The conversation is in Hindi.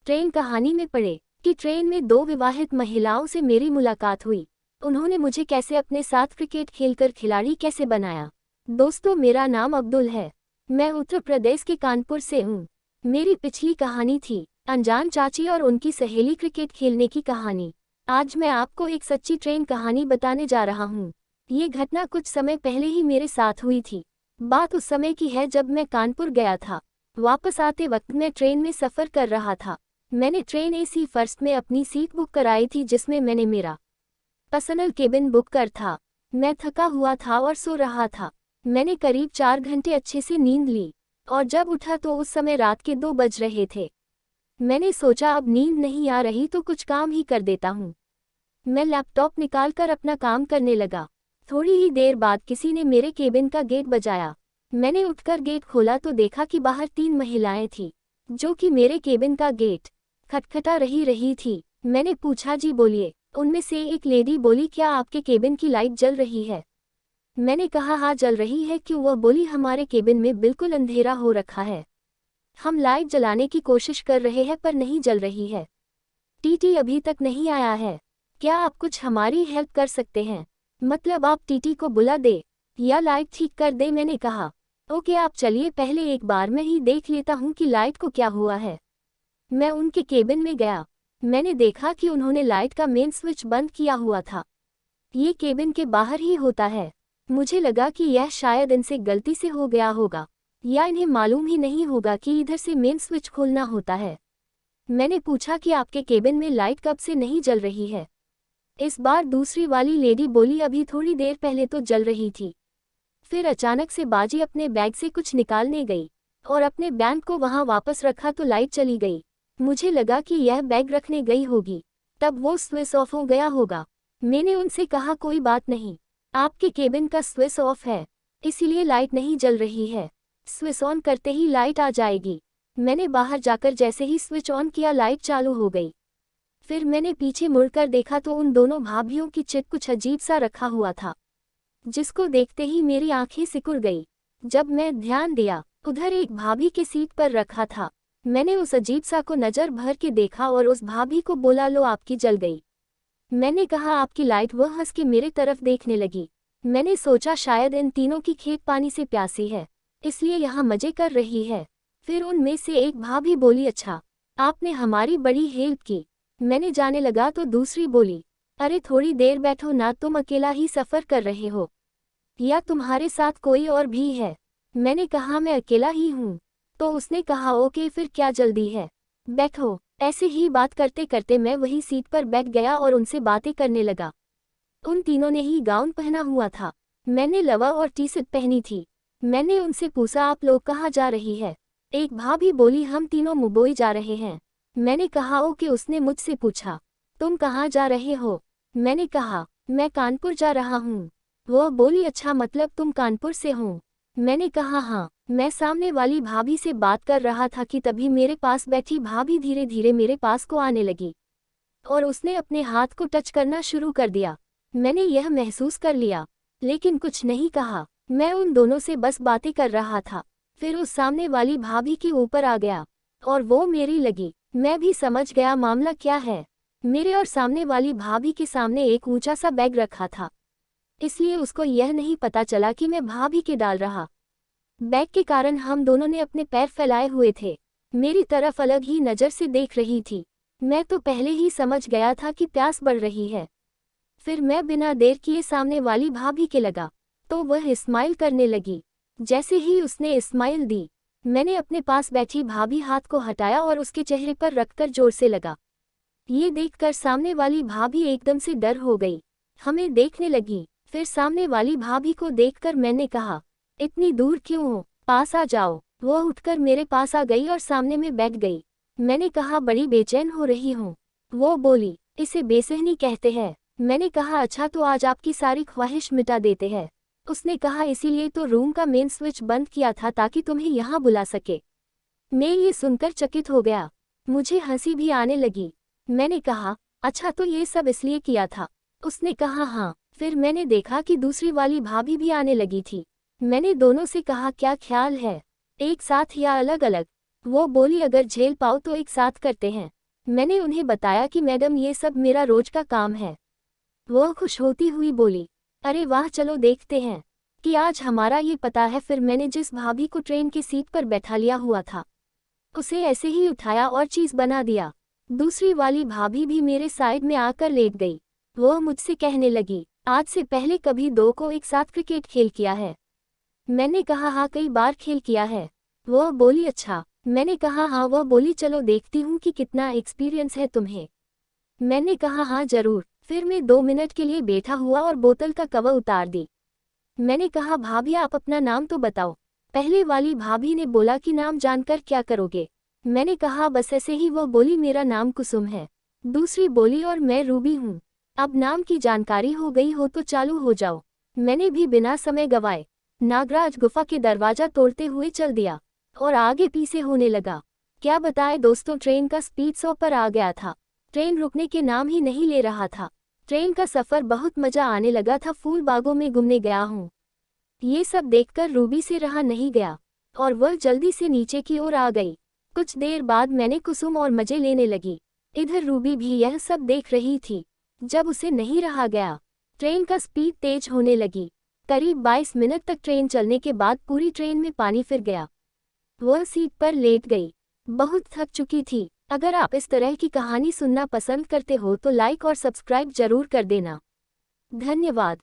ट्रेन कहानी में पढ़े कि ट्रेन में दो विवाहित महिलाओं से मेरी मुलाकात हुई। उन्होंने मुझे कैसे अपने साथ क्रिकेट खेलकर खिलाड़ी कैसे बनाया। दोस्तों, मेरा नाम अब्दुल है। मैं उत्तर प्रदेश के कानपुर से हूँ। मेरी पिछली कहानी थी अनजान चाची और उनकी सहेली क्रिकेट खेलने की कहानी। आज मैं आपको एक सच्ची ट्रेन कहानी बताने जा रहा हूँ। ये घटना कुछ समय पहले ही मेरे साथ हुई थी। बात उस समय की है जब मैं कानपुर गया था। वापस आते वक्त मैं ट्रेन में सफ़र कर रहा था। मैंने ट्रेन एसी फर्स्ट में अपनी सीट बुक कराई थी, जिसमें मैंने मेरा पर्सनल केबिन बुक कर था। मैं थका हुआ था और सो रहा था। मैंने करीब 4 घंटे अच्छे से नींद ली और जब उठा तो उस समय रात के 2 बज रहे थे। मैंने सोचा अब नींद नहीं आ रही तो कुछ काम ही कर देता हूँ। मैं लैपटॉप निकालकर अपना काम करने लगा। थोड़ी ही देर बाद किसी ने मेरे केबिन का गेट बजाया। मैंने उठकर गेट खोला तो देखा कि बाहर 3 महिलाएं थीं, जो कि मेरे केबिन का गेट खटखटा रही थी। मैंने पूछा, जी बोलिए। उनमें से एक लेडी बोली, क्या आपके केबिन की लाइट जल रही है? मैंने कहा, हाँ जल रही है। क्यों? वह बोली, हमारे केबिन में बिल्कुल अंधेरा हो रखा है। हम लाइट जलाने की कोशिश कर रहे हैं पर नहीं जल रही है। टीटी अभी तक नहीं आया है। क्या आप कुछ हमारी हेल्प कर सकते हैं? मतलब आप टीटी को बुला दे या लाइट ठीक कर दे। मैंने कहा, ओके, आप चलिए, पहले एक बार मैं ही देख लेता हूँ कि लाइट को क्या हुआ है। मैं उनके केबिन में गया। मैंने देखा कि उन्होंने लाइट का मेन स्विच बंद किया हुआ था। ये केबिन के बाहर ही होता है। मुझे लगा कि यह शायद इनसे गलती से हो गया होगा या इन्हें मालूम ही नहीं होगा कि इधर से मेन स्विच खोलना होता है। मैंने पूछा कि आपके केबिन में लाइट कब से नहीं जल रही है? इस बार दूसरी वाली लेडी बोली, अभी थोड़ी देर पहले तो जल रही थी। फिर अचानक से बाजी अपने बैग से कुछ निकालने गई और अपने बैग को वहां वापस रखा तो लाइट चली गई। मुझे लगा कि यह बैग रखने गई होगी, तब वो स्विच ऑफ हो गया होगा। मैंने उनसे कहा, कोई बात नहीं, आपके केबिन का स्विच ऑफ है, इसीलिए लाइट नहीं जल रही है। स्विच ऑन करते ही लाइट आ जाएगी। मैंने बाहर जाकर जैसे ही स्विच ऑन किया, लाइट चालू हो गई। फिर मैंने पीछे मुड़कर देखा तो उन दोनों भाभियों की चिट कुछ अजीब सा रखा हुआ था, जिसको देखते ही मेरी आंखें सिकुड़ गई। जब मैं ध्यान दिया, उधर एक भाभी की सीट पर रखा था। मैंने उस अजीब सा को नज़र भर के देखा और उस भाभी को बोला, लो आपकी जल गई। मैंने कहा, आपकी लाइट? वह हंस के मेरे तरफ देखने लगी। मैंने सोचा शायद इन तीनों की खेत पानी से प्यासी है, इसलिए यहाँ मजे कर रही है। फिर उनमें से एक भाभी बोली, अच्छा, आपने हमारी बड़ी हेल्प की। मैंने जाने लगा तो दूसरी बोली, अरे थोड़ी देर बैठो ना, तुम अकेला ही सफ़र कर रहे हो या तुम्हारे साथ कोई और भी है? मैंने कहा, मैं अकेला ही हूँ। तो उसने कहा, ओके, फिर क्या जल्दी है, बैठो। ऐसे ही बात करते करते मैं वही सीट पर बैठ गया और उनसे बातें करने लगा। उन तीनों ने ही गाउन पहना हुआ था। मैंने लवा और टी शर्ट पहनी थी। मैंने उनसे पूछा, आप लोग कहाँ जा रही है? एक भाभी बोली, हम तीनों मुंबई जा रहे हैं। मैंने कहा, ओके। उसने मुझसे पूछा, तुम कहाँ जा रहे हो? मैंने कहा, मैं कानपुर जा रहा हूँ। वह बोली, अच्छा, मतलब तुम कानपुर से हो? मैंने कहा, हाँ। मैं सामने वाली भाभी से बात कर रहा था कि तभी मेरे पास बैठी भाभी धीरे धीरे मेरे पास को आने लगी और उसने अपने हाथ को टच करना शुरू कर दिया। मैंने यह महसूस कर लिया, लेकिन कुछ नहीं कहा। मैं उन दोनों से बस बातें कर रहा था। फिर उस सामने वाली भाभी के ऊपर आ गया और वो मेरी लगी। मैं भी समझ गया मामला क्या है। मेरे और सामने वाली भाभी के सामने एक ऊंचा सा बैग रखा था, इसलिए उसको यह नहीं पता चला कि मैं भाभी के डाल रहा। बैग के कारण हम दोनों ने अपने पैर फैलाए हुए थे। मेरी तरफ अलग ही नज़र से देख रही थी। मैं तो पहले ही समझ गया था कि प्यास बढ़ रही है। फिर मैं बिना देर किए सामने वाली भाभी के लगा तो वह स्माइल करने लगी। जैसे ही उसने स्माइल दी, मैंने अपने पास बैठी भाभी हाथ को हटाया और उसके चेहरे पर रखकर जोर से लगा। ये देखकर सामने वाली भाभी एकदम से डर हो गई, हमें देखने लगी। फिर सामने वाली भाभी को देखकर मैंने कहा, इतनी दूर क्यों हो, पास आ जाओ। वह उठकर मेरे पास आ गई और सामने में बैठ गई। मैंने कहा, बड़ी बेचैन हो रही हूँ। वो बोली, इसे बेचैनी कहते हैं। मैंने कहा, अच्छा, तो आज आपकी सारी ख्वाहिश मिटा देते हैं। उसने कहा, इसीलिए तो रूम का मेन स्विच बंद किया था ताकि तुम्हें यहाँ बुला सके। मैं ये सुनकर चकित हो गया, मुझे हंसी भी आने लगी। मैंने कहा, अच्छा, तो ये सब इसलिए किया था? उसने कहा, हाँ। फिर मैंने देखा कि दूसरी वाली भाभी भी आने लगी थी। मैंने दोनों से कहा, क्या ख्याल है, एक साथ या अलग अलग? वो बोली अगर झेल पाओ तो एक साथ करते हैं। मैंने उन्हें बताया कि मैडम ये सब मेरा रोज का काम है। वो खुश होती हुई बोली, अरे वाह चलो देखते हैं कि आज हमारा ये पता है। फिर मैंने जिस भाभी को ट्रेन की सीट पर बैठा लिया हुआ था उसे ऐसे ही उठाया और चीज बना दिया। दूसरी वाली भाभी भी मेरे साइड में आकर लेट गई। वो मुझसे कहने लगी, आज से पहले कभी दो को एक साथ क्रिकेट खेल किया है? मैंने कहा हाँ कई बार खेल किया है। वो बोली अच्छा। मैंने कहा हाँ। वो बोली चलो देखती हूँ कि कितना एक्सपीरियंस है तुम्हें। मैंने कहा हाँ जरूर। फिर मैं 2 मिनट के लिए बैठा हुआ और बोतल का कवर उतार दी। मैंने कहा भाभी आप अपना नाम तो बताओ। पहले वाली भाभी ने बोला कि नाम जानकर क्या करोगे? मैंने कहा बस ऐसे ही। वो बोली मेरा नाम कुसुम है। दूसरी बोली और मैं रूबी हूँ। अब नाम की जानकारी हो गई हो तो चालू हो जाओ। मैंने भी बिना समय गवाए नागराज गुफा के दरवाजा तोड़ते हुए चल दिया और आगे पीछे होने लगा। क्या बताए दोस्तों, ट्रेन का स्पीड 100 पर आ गया था। ट्रेन रुकने के नाम ही नहीं ले रहा था। ट्रेन का सफर बहुत मजा आने लगा था। फूल बागों में घूमने गया हूँ। ये सब देखकर रूबी से रहा नहीं गया और वह जल्दी से नीचे की ओर आ गई। कुछ देर बाद मैंने कुसुम और मजे लेने लगी। इधर रूबी भी यह सब देख रही थी। जब उसे नहीं रहा गया, ट्रेन का स्पीड तेज होने लगी। करीब 22 मिनट तक ट्रेन चलने के बाद पूरी ट्रेन में पानी फिर गया। वह सीट पर लेट गई। बहुत थक चुकी थी। अगर आप इस तरह की कहानी सुनना पसंद करते हो तो लाइक और सब्सक्राइब जरूर कर देना। धन्यवाद।